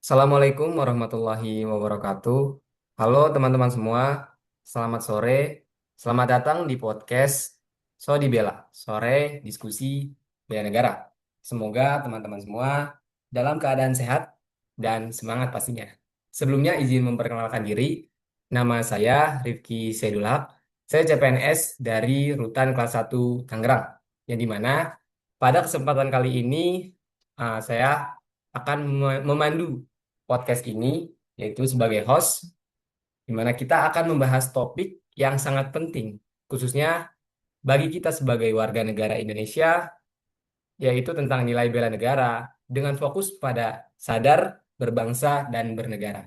Assalamualaikum warahmatullahi wabarakatuh. Halo teman-teman semua, selamat sore. Selamat datang di podcast Sodi Bela, Sore Diskusi Bela Negara. Semoga teman-teman semua dalam keadaan sehat dan semangat pastinya. Sebelumnya izin memperkenalkan diri, nama saya Rifki Sedulhaq. Saya CPNS dari Rutan Kelas 1 Tangerang, yang dimana pada kesempatan kali ini saya akan memandu podcast ini, yaitu sebagai host, di mana kita akan membahas topik yang sangat penting, khususnya bagi kita sebagai warga negara Indonesia, yaitu tentang nilai bela negara dengan fokus pada sadar, berbangsa, dan bernegara.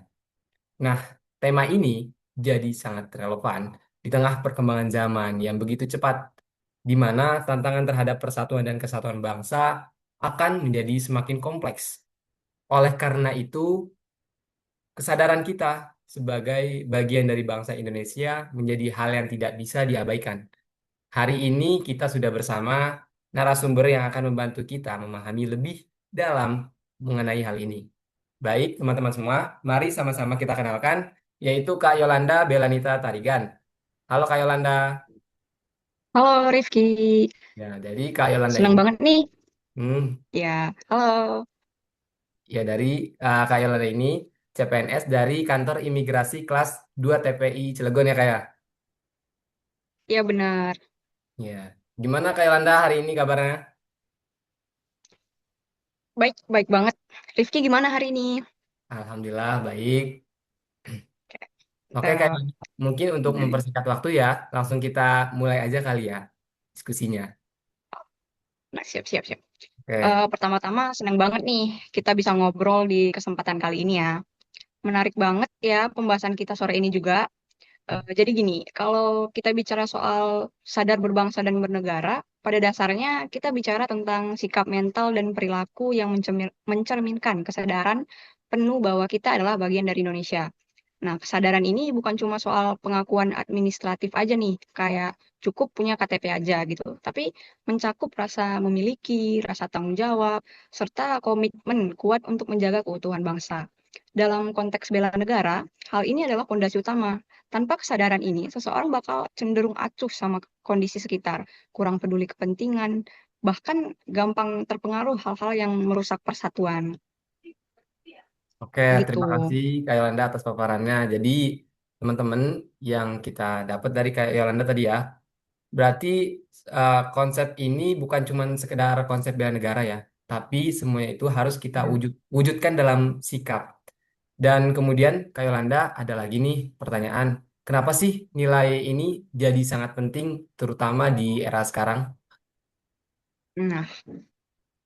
Nah, tema ini jadi sangat relevan di tengah perkembangan zaman yang begitu cepat, di mana tantangan terhadap persatuan dan kesatuan bangsa akan menjadi semakin kompleks. Oleh karena itu, kesadaran kita sebagai bagian dari bangsa Indonesia menjadi hal yang tidak bisa diabaikan. Hari ini kita sudah bersama narasumber yang akan membantu kita memahami lebih dalam mengenai hal ini. Baik, teman-teman semua, mari sama-sama kita kenalkan, yaitu Kak Yolanda Belanita Tarigan. Halo Kak Yolanda. Halo Rifki, Ya, jadi Kak Yolanda senang ini, banget nih. hmm, Ya, halo. ya dari Kak Yolanda ini CPNS dari Kantor Imigrasi Kelas 2 TPI Cilegon ya Kak ya? Ya benar. Ya. Gimana Kak Yolanda hari ini kabarnya? Baik, baik banget. Rifki gimana hari ini? Alhamdulillah baik. Oke, Oke Kak, kita mungkin untuk dari. mempersingkat waktu ya, langsung kita mulai aja kali ya diskusinya. Nah, siap, siap, siap. Oke. Pertama-tama senang banget nih kita bisa ngobrol di kesempatan kali ini ya. Menarik banget ya pembahasan kita sore ini juga. Jadi gini, kalau kita bicara soal sadar berbangsa dan bernegara, pada dasarnya kita bicara tentang sikap mental dan perilaku yang mencerminkan kesadaran penuh bahwa kita adalah bagian dari Indonesia. Nah, kesadaran ini bukan cuma soal pengakuan administratif aja nih, kayak cukup punya KTP aja gitu, tapi mencakup rasa memiliki, rasa tanggung jawab, serta komitmen kuat untuk menjaga keutuhan bangsa. Dalam konteks bela negara, hal ini adalah fondasi utama. Tanpa kesadaran ini, seseorang bakal cenderung acuh sama kondisi sekitar, kurang peduli kepentingan, bahkan gampang terpengaruh hal-hal yang merusak persatuan. Oke, Gitu. terima kasih Kak Yolanda atas paparannya. Jadi teman-teman yang kita dapat dari Kak Yolanda tadi ya, berarti konsep ini bukan cuma sekedar konsep bela negara ya, tapi semuanya itu harus kita wujudkan dalam sikap. Dan kemudian Kak Yolanda ada lagi nih pertanyaan, kenapa sih nilai ini jadi sangat penting terutama di era sekarang? Nah,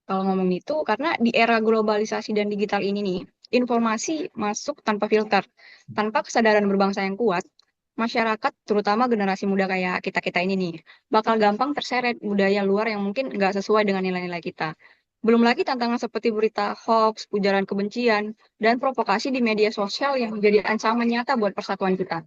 kalau ngomong itu, karena di era globalisasi dan digital ini nih, informasi masuk tanpa filter. Tanpa kesadaran berbangsa yang kuat, masyarakat, terutama generasi muda kayak kita-kita ini nih, bakal gampang terseret budaya luar yang mungkin nggak sesuai dengan nilai-nilai kita. Belum lagi tantangan seperti berita hoax, ujaran kebencian, dan provokasi di media sosial yang menjadi ancaman nyata buat persatuan kita.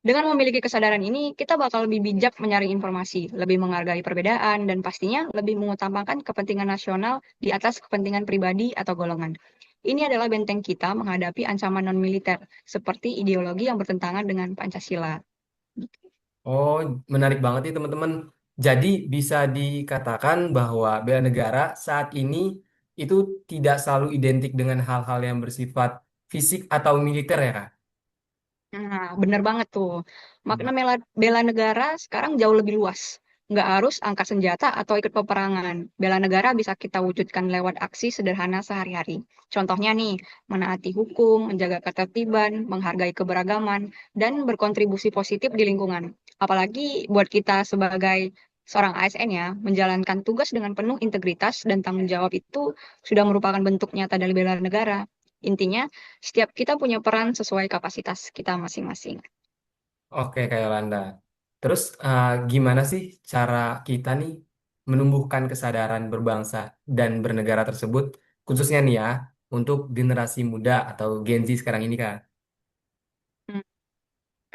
Dengan memiliki kesadaran ini, kita bakal lebih bijak menyaring informasi, lebih menghargai perbedaan, dan pastinya lebih mengutamakan kepentingan nasional di atas kepentingan pribadi atau golongan. Ini adalah benteng kita menghadapi ancaman non-militer, seperti ideologi yang bertentangan dengan Pancasila. Oh, menarik banget nih teman-teman. Jadi bisa dikatakan bahwa bela negara saat ini itu tidak selalu identik dengan hal-hal yang bersifat fisik atau militer ya, Kak? Nah, bener banget tuh. Hmm. Makna bela negara sekarang jauh lebih luas. Nggak harus angkat senjata atau ikut peperangan. Bela negara bisa kita wujudkan lewat aksi sederhana sehari-hari. Contohnya nih, menaati hukum, menjaga ketertiban, menghargai keberagaman, dan berkontribusi positif di lingkungan. Apalagi buat kita sebagai seorang ASN ya, menjalankan tugas dengan penuh integritas dan tanggung jawab itu sudah merupakan bentuk nyata dari bela negara. Intinya, setiap kita punya peran sesuai kapasitas kita masing-masing. Oke, Kak Yolanda. Terus gimana sih cara kita nih menumbuhkan kesadaran berbangsa dan bernegara tersebut, khususnya nih ya, untuk generasi muda atau Gen Z sekarang ini, Kak? Hmm,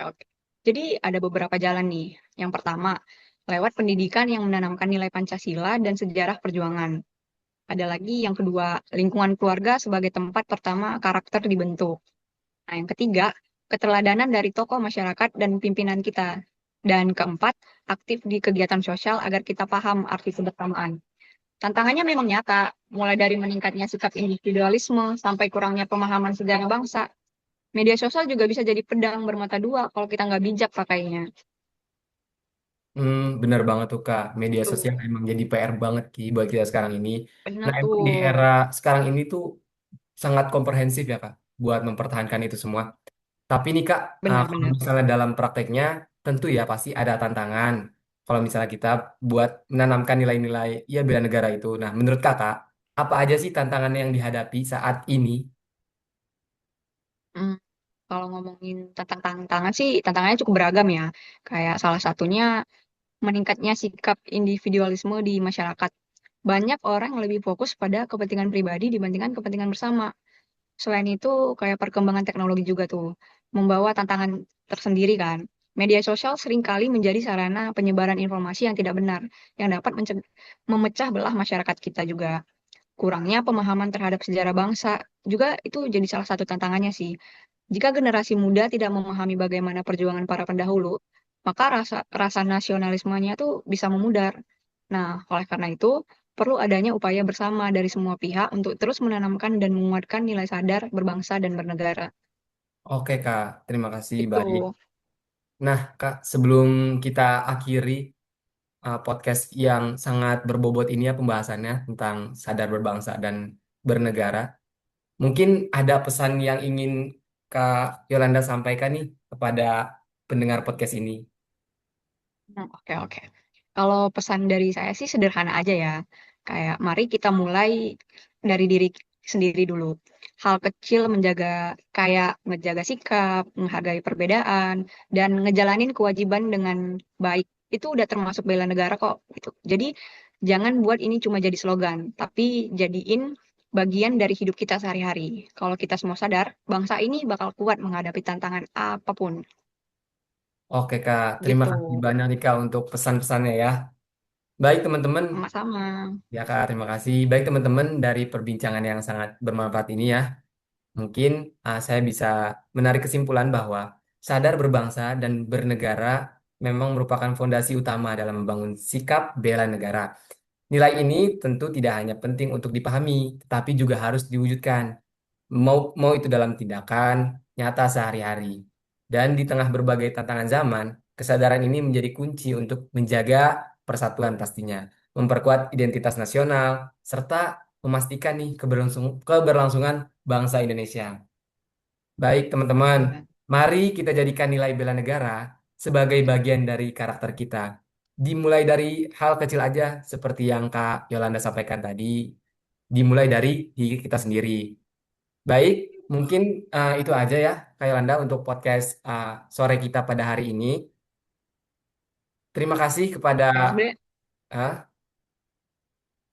oke. Jadi ada beberapa jalan nih. Yang pertama, lewat pendidikan yang menanamkan nilai Pancasila dan sejarah perjuangan. Ada lagi yang kedua, lingkungan keluarga sebagai tempat pertama karakter dibentuk. Nah, yang ketiga, keteladanan dari tokoh masyarakat dan pimpinan kita. Dan keempat, aktif di kegiatan sosial agar kita paham arti kebersamaan. Tantangannya memang nyata, mulai dari meningkatnya sikap individualisme sampai kurangnya pemahaman sejarah bangsa. Media sosial juga bisa jadi pedang bermata dua kalau kita nggak bijak pakainya. Bener banget tuh Kak. Media sosial Tuh, emang jadi PR banget Ki buat kita sekarang ini. bener Nah, emang di era tuh. sekarang ini tuh sangat komprehensif ya Kak buat mempertahankan itu semua. Tapi nih Kak, kalau Bener-bener. misalnya dalam prakteknya tentu ya pasti ada tantangan. Kalau misalnya kita buat menanamkan nilai-nilai ya bela negara itu. Nah, menurut Kakak, apa aja sih tantangan yang dihadapi saat ini? Hmm, kalau ngomongin tentang tantangan sih, tantangannya cukup beragam ya. Kayak salah satunya meningkatnya sikap individualisme di masyarakat. Banyak orang yang lebih fokus pada kepentingan pribadi dibandingkan kepentingan bersama. Selain itu, kayak perkembangan teknologi juga tuh, membawa tantangan tersendiri kan. Media sosial seringkali menjadi sarana penyebaran informasi yang tidak benar, yang dapat memecah belah masyarakat kita juga. Kurangnya pemahaman terhadap sejarah bangsa juga itu jadi salah satu tantangannya sih. Jika generasi muda tidak memahami bagaimana perjuangan para pendahulu, maka rasa rasa nasionalismenya tuh bisa memudar. Nah, oleh karena itu, perlu adanya upaya bersama dari semua pihak untuk terus menanamkan dan menguatkan nilai sadar berbangsa dan bernegara. Oke Kak, terima kasih. Baik. Itu. Nah Kak, sebelum kita akhiri podcast yang sangat berbobot ini ya pembahasannya tentang sadar berbangsa dan bernegara. Mungkin ada pesan yang ingin Kak Yolanda sampaikan nih kepada pendengar podcast ini. Oke, oke. Kalau pesan dari saya sih sederhana aja ya. Kayak mari kita mulai dari diri sendiri dulu. Hal kecil kayak menjaga sikap, menghargai perbedaan, dan ngejalanin kewajiban dengan baik. Itu udah termasuk bela negara kok. Gitu. Jadi jangan buat ini cuma jadi slogan, tapi jadiin bagian dari hidup kita sehari-hari. Kalau kita semua sadar, bangsa ini bakal kuat menghadapi tantangan apapun. Oke Kak, terima Gitu. kasih banyak nih Kak untuk pesan-pesannya ya. Baik teman-teman, Sama-sama. ya Kak terima kasih. Baik teman-teman dari perbincangan yang sangat bermanfaat ini ya. Mungkin saya bisa menarik kesimpulan bahwa sadar berbangsa dan bernegara memang merupakan fondasi utama dalam membangun sikap bela negara. Nilai ini tentu tidak hanya penting untuk dipahami, tetapi juga harus diwujudkan. Mau itu dalam tindakan nyata sehari-hari. Dan di tengah berbagai tantangan zaman, kesadaran ini menjadi kunci untuk menjaga persatuan pastinya, memperkuat identitas nasional, serta memastikan nih keberlangsungan bangsa Indonesia. Baik, teman-teman, Iya. mari kita jadikan nilai bela negara sebagai bagian dari karakter kita. Dimulai dari hal kecil aja, seperti yang Kak Yolanda sampaikan tadi, dimulai dari diri kita sendiri. Baik, mungkin itu aja ya, Kak Yolanda, untuk podcast sore kita pada hari ini. Terima kasih kepada Oke, sebenarnya ah,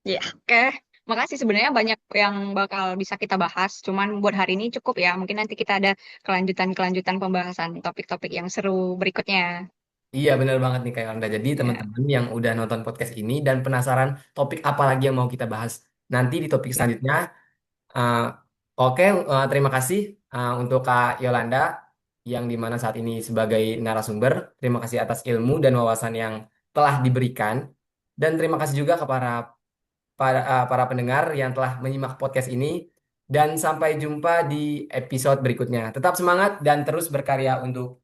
ya, oke. Makasih sebenarnya banyak yang bakal bisa kita bahas. Cuman buat hari ini cukup ya. Mungkin nanti kita ada kelanjutan-kelanjutan pembahasan topik-topik yang seru berikutnya. iya benar banget nih Kak Yolanda. Jadi Ya, teman-teman yang udah nonton podcast ini dan penasaran topik apa lagi yang mau kita bahas nanti di topik ya. selanjutnya. Uh, oke, terima kasih untuk Kak Yolanda yang dimana saat ini sebagai narasumber. Terima kasih atas ilmu dan wawasan yang telah diberikan. Dan terima kasih juga kepada para pendengar yang telah menyimak podcast ini. Dan sampai jumpa di episode berikutnya. Tetap semangat dan terus berkarya untuk